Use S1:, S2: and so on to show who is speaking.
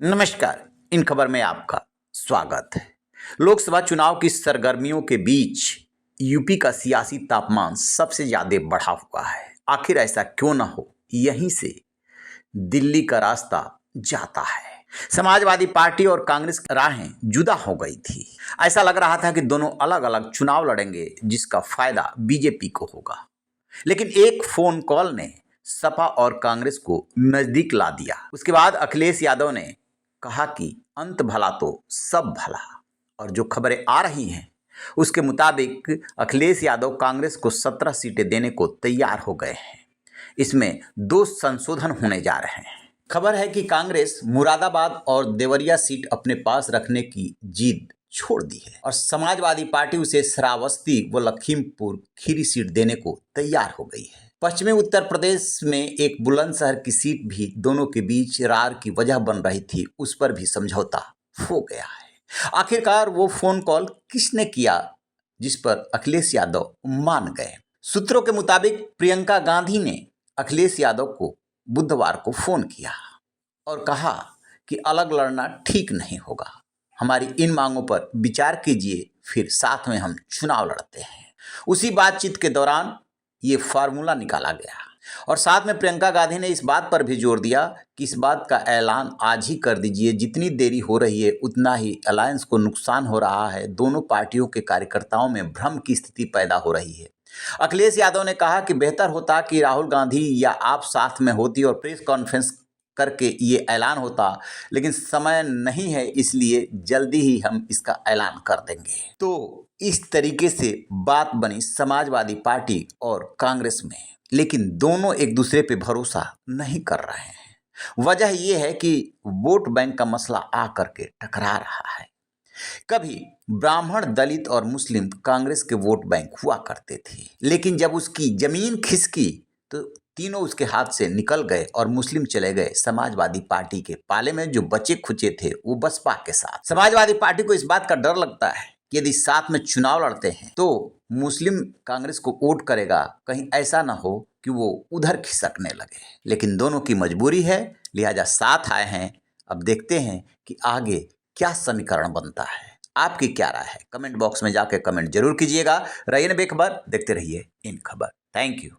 S1: नमस्कार। इन खबर में आपका स्वागत है। लोकसभा चुनाव की सरगर्मियों के बीच यूपी का सियासी तापमान सबसे ज्यादा बढ़ा हुआ है। आखिर ऐसा क्यों न हो, यहीं से दिल्ली का रास्ता जाता है। समाजवादी पार्टी और कांग्रेस की राहें जुदा हो गई थी। ऐसा लग रहा था कि दोनों अलग अलग चुनाव लड़ेंगे, जिसका फायदा बीजेपी को होगा। लेकिन एक फोन कॉल ने सपा और कांग्रेस को नजदीक ला दिया। उसके बाद अखिलेश यादव ने कहा कि अंत भला तो सब भला। और जो खबरें आ रही हैं उसके मुताबिक अखिलेश यादव कांग्रेस को 17 सीटें देने को तैयार हो गए हैं। इसमें 2 संशोधन होने जा रहे हैं। खबर है कि कांग्रेस मुरादाबाद और देवरिया सीट अपने पास रखने की जिद छोड़ दी है और समाजवादी पार्टी उसे श्रावस्ती व लखीमपुर खीरी सीट देने को तैयार हो गई है। पश्चिमी उत्तर प्रदेश में एक बुलंदशहर की सीट भी दोनों के बीच रार की वजह बन रही थी, उस पर भी समझौता हो गया है। आखिरकार वो फोन कॉल किसने किया जिस पर अखिलेश यादव मान गए? सूत्रों के मुताबिक प्रियंका गांधी ने अखिलेश यादव को बुधवार को फोन किया और कहा कि अलग लड़ना ठीक नहीं होगा, हमारी इन मांगों पर विचार कीजिए, फिर साथ में हम चुनाव लड़ते हैं। उसी बातचीत के दौरान ये फार्मूला निकाला गया और साथ में प्रियंका गांधी ने इस बात पर भी जोर दिया कि इस बात का ऐलान आज ही कर दीजिए, जितनी देरी हो रही है उतना ही अलायंस को नुकसान हो रहा है। दोनों पार्टियों के कार्यकर्ताओं में भ्रम की स्थिति पैदा हो रही है। अखिलेश यादव ने कहा कि बेहतर होता कि राहुल गांधी या आप साथ में होती और प्रेस कॉन्फ्रेंस करके ये ऐलान होता, लेकिन समय नहीं है, इसलिए जल्दी ही हम इसका ऐलान कर देंगे। तो इस तरीके से बात बनी समाजवादी पार्टी और कांग्रेस में, लेकिन दोनों एक दूसरे पे भरोसा नहीं कर रहे हैं। वजह यह है कि वोट बैंक का मसला आकर के टकरा रहा है। कभी ब्राह्मण, दलित और मुस्लिम कांग्रेस के वोट बैंक हुआ करते थे, लेकिन जब उसकी जमीन खिसकी तो तीनों उसके हाथ से निकल गए और मुस्लिम चले गए समाजवादी पार्टी के पाले में। जो बचे खुचे थे वो बसपा के साथ। समाजवादी पार्टी को इस बात का डर लगता है कि यदि साथ में चुनाव लड़ते हैं तो मुस्लिम कांग्रेस को वोट करेगा, कहीं ऐसा ना हो कि वो उधर खिसकने लगे। लेकिन दोनों की मजबूरी है, लिहाजा साथ आए हैं। अब देखते हैं कि आगे क्या समीकरण बनता है। आपकी क्या राय है? कमेंट बॉक्स में जाकर कमेंट जरूर कीजिएगा। रहिए बेखबर, देखते रहिए इन खबर। Thank you.